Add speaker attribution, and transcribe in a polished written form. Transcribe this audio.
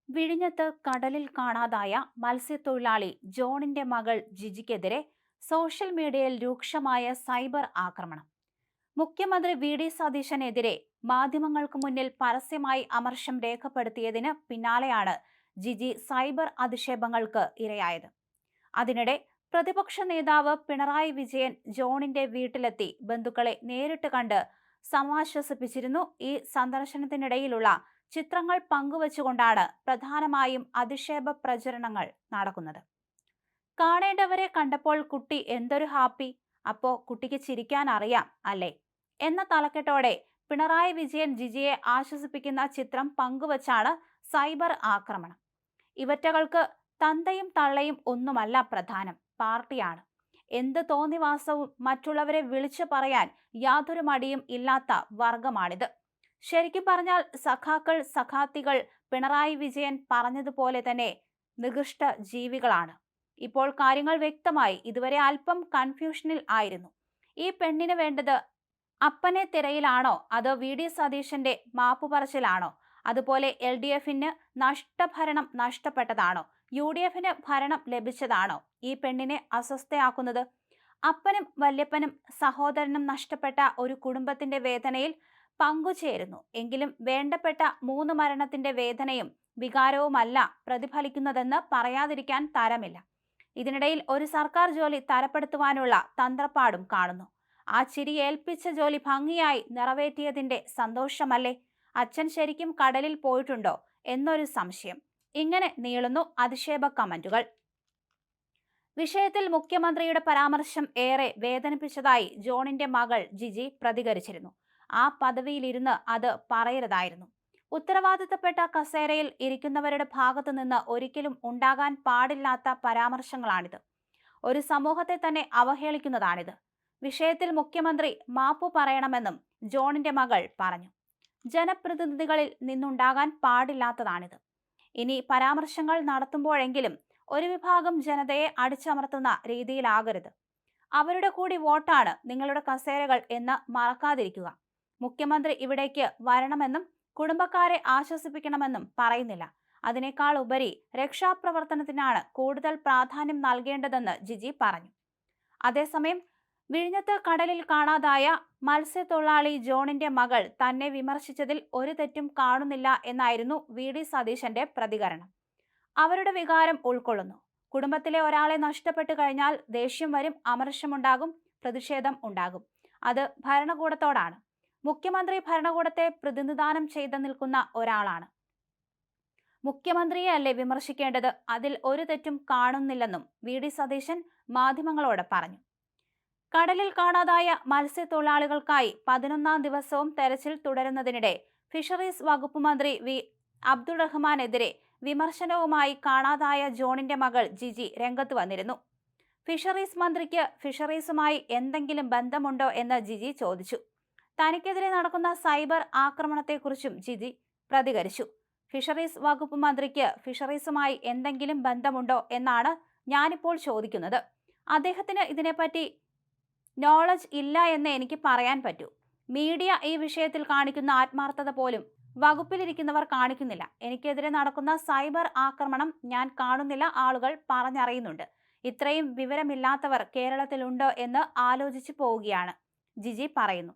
Speaker 1: വിഴിഞ്ഞത്ത് കടലിൽ കാണാതായ മത്സ്യത്തൊഴിലാളി ജോണിന്റെ മകൾ ജിജിക്കെതിരെ സോഷ്യൽ മീഡിയയിൽ രൂക്ഷമായ സൈബർ ആക്രമണം. മുഖ്യമന്ത്രി വി.ഡി. സതീശനെതിരെ മാധ്യമങ്ങൾക്ക് മുന്നിൽ പരസ്യമായി അമർഷം രേഖപ്പെടുത്തിയതിന് പിന്നാലെയാണ് ജിജി സൈബർ അധിക്ഷേപങ്ങൾക്ക് ഇരയായത്. അതിനിടെ പ്രതിപക്ഷ നേതാവ് പിണറായി വിജയൻ ജോണിന്റെ വീട്ടിലെത്തി ബന്ധുക്കളെ നേരിട്ട് കണ്ട് സമാശ്വസിപ്പിച്ചിരുന്നു. ഈ സന്ദർശനത്തിനിടയിലുള്ള ചിത്രങ്ങൾ പങ്കുവച്ചുകൊണ്ടാണ് പ്രധാനമായും അധിക്ഷേപ പ്രചരണങ്ങൾ നടക്കുന്നത്. കാണേണ്ടവരെ കണ്ടപ്പോൾ കുട്ടി എന്തൊരു ഹാപ്പി, അപ്പോ കുട്ടിക്ക് ചിരിക്കാൻ അറിയാം അല്ലേ എന്ന തലക്കെട്ടോടെ പിണറായി വിജയൻ ജിജിയെ ആശ്വസിപ്പിക്കുന്ന ചിത്രം പങ്കുവച്ചാണ് സൈബർ ആക്രമണം. ഇവറ്റകൾക്ക് തന്തയും തള്ളയും ഒന്നുമല്ല പ്രധാനം, പാർട്ടിയാണ്. എന്ത് തോന്നിവാസവും മറ്റുള്ളവരെ വിളിച്ചു പറയാൻ യാതൊരു മടിയും ഇല്ലാത്ത വർഗമാണിത്. ശരിക്കും പറഞ്ഞാൽ സഖാക്കൾ സഖാത്തികൾ പിണറായി വിജയൻ പറഞ്ഞതുപോലെ തന്നെ നികൃഷ്ട ജീവികളാണ്. ഇപ്പോൾ കാര്യങ്ങൾ വ്യക്തമായി. ഇതുവരെ അല്പം കൺഫ്യൂഷനിൽ ആയിരുന്നു. ഈ പെണ്ണിന് വേണ്ടത് അപ്പനെ തിരയിലാണോ അതോ വി.ഡി. സതീശന്റെ മാപ്പു പറച്ചിലാണോ? അതുപോലെ LDFന് നഷ്ടഭരണം നഷ്ടപ്പെട്ടതാണോ? UDFന് ഭരണം ലഭിച്ചതാണോ ഈ പെണ്ണിനെ അസ്വസ്ഥയാക്കുന്നത്? അപ്പനും വല്യപ്പനും സഹോദരനും നഷ്ടപ്പെട്ട ഒരു കുടുംബത്തിന്റെ വേദനയിൽ പങ്കുചേരുന്നു. എങ്കിലും വേണ്ടപ്പെട്ട 3 മരണത്തിന്റെ വേദനയും വികാരവുമല്ല പ്രതിഫലിക്കുന്നതെന്ന് പറയാതിരിക്കാൻ തരമില്ല. ഇതിനിടയിൽ ഒരു സർക്കാർ ജോലി തരപ്പെടുത്തുവാനുള്ള തന്ത്രപ്പാടും കാണുന്നു. ആ ചിരി ഏൽപ്പിച്ച ജോലി ഭംഗിയായി നിറവേറ്റിയതിന്റെ സന്തോഷമല്ലേ? അച്ഛൻ ശരിക്കും കടലിൽ പോയിട്ടുണ്ടോ എന്നൊരു സംശയം. ഇങ്ങനെ നീളുന്നു അധിക്ഷേപ കമന്റുകൾ. വിഷയത്തിൽ മുഖ്യമന്ത്രിയുടെ പരാമർശം ഏറെ വേദനിപ്പിച്ചതായി ജോണിന്റെ മകൾ ജിജി പ്രതികരിച്ചിരുന്നു. ആ പദവിയിലിരുന്ന് അത് പറയരുതായിരുന്നു. ഉത്തരവാദിത്തപ്പെട്ട കസേരയിൽ ഇരിക്കുന്നവരുടെ ഭാഗത്തു നിന്ന് ഒരിക്കലും ഉണ്ടാകാൻ പാടില്ലാത്ത പരാമർശങ്ങളാണിത്. ഒരു സമൂഹത്തെ തന്നെ അവഹേളിക്കുന്നതാണിത്. വിഷയത്തിൽ മുഖ്യമന്ത്രി മാപ്പു പറയണമെന്നും ജോണിന്റെ മകൾ പറഞ്ഞു. ജനപ്രതിനിധികളിൽ നിന്നുണ്ടാകാൻ പാടില്ലാത്തതാണിത്. ഇനി പരാമർശങ്ങൾ നടത്തുമ്പോഴെങ്കിലും ഒരു വിഭാഗം ജനതയെ അടിച്ചമർത്തുന്ന രീതിയിലാകരുത്. അവരുടെ കൂടി വോട്ടാണ് നിങ്ങളുടെ കസേരകൾ എന്ന് മറക്കാതിരിക്കുക. മുഖ്യമന്ത്രി ഇവിടേക്ക് വരണമെന്നും കുടുംബക്കാരെ ആശ്വസിപ്പിക്കണമെന്നും പറയുന്നില്ല. അതിനേക്കാൾ ഉപരി രക്ഷാപ്രവർത്തനത്തിനാണ് കൂടുതൽ പ്രാധാന്യം നൽകേണ്ടതെന്ന് ജിജി പറഞ്ഞു. അതേസമയം വിഴിഞ്ഞത്ത് കടലിൽ കാണാതായ മത്സ്യത്തൊഴിലാളി ജോണിന്റെ മകൾ തന്നെ വിമർശിച്ചതിൽ ഒരു തെറ്റും കാണുന്നില്ല എന്നായിരുന്നു വി.ഡി. സതീശന്റെ പ്രതികരണം. അവരുടെ വികാരം ഉൾക്കൊള്ളുന്നു. കുടുംബത്തിലെ ഒരാളെ നഷ്ടപ്പെട്ടു കഴിഞ്ഞാൽ ദേഷ്യം വരും, അമർഷമുണ്ടാകും, പ്രതിഷേധം ഉണ്ടാകും. അത് ഭരണകൂടത്തോടാണ്. മുഖ്യമന്ത്രി ഭരണകൂടത്തെ പ്രതിനിധാനം ചെയ്ത് നിൽക്കുന്ന ഒരാളാണ്. മുഖ്യമന്ത്രിയെ അല്ലേ വിമർശിക്കേണ്ടത്? അതിൽ ഒരു തെറ്റും കാണുന്നില്ലെന്നും വി.ഡി. സതീശൻ മാധ്യമങ്ങളോട് പറഞ്ഞു. കടലിൽ കാണാതായ മത്സ്യത്തൊഴിലാളികൾക്കായി 11ാം ദിവസവും തെരച്ചിൽ തുടരുന്നതിനിടെ ഫിഷറീസ് വകുപ്പ് മന്ത്രി വി. അബ്ദുൾ റഹ്മാനെതിരെ വിമർശനവുമായി കാണാതായ ജോണിന്റെ മകൾ ജിജി രംഗത്ത് വന്നിരുന്നു. ഫിഷറീസ് മന്ത്രിക്ക് ഫിഷറീസുമായി എന്തെങ്കിലും ബന്ധമുണ്ടോ എന്ന് ജിജി ചോദിച്ചു. തനിക്കെതിരെ നടക്കുന്ന സൈബർ ആക്രമണത്തെക്കുറിച്ചും ജിജി പ്രതികരിച്ചു. ഫിഷറീസ് വകുപ്പ് മന്ത്രിക്ക് ഫിഷറീസുമായി എന്തെങ്കിലും ബന്ധമുണ്ടോ എന്നാണ് ഞാനിപ്പോൾ ചോദിക്കുന്നത്. അദ്ദേഹത്തിന് ഇതിനെപ്പറ്റി നോളജ് ഇല്ല എന്ന് എനിക്ക് പറയാൻ പറ്റൂ. മീഡിയ ഈ വിഷയത്തിൽ കാണിക്കുന്ന ആത്മാർത്ഥത പോലും വകുപ്പിലിരിക്കുന്നവർ കാണിക്കുന്നില്ല. എനിക്കെതിരെ നടക്കുന്ന സൈബർ ആക്രമണം ഞാൻ കാണുന്നില്ല, ആളുകൾ പറഞ്ഞറിയുന്നുണ്ട്. ഇത്രയും വിവരമില്ലാത്തവർ കേരളത്തിലുണ്ടോ എന്ന് ആലോചിച്ചു പോവുകയാണ്, ജിജി പറയുന്നു.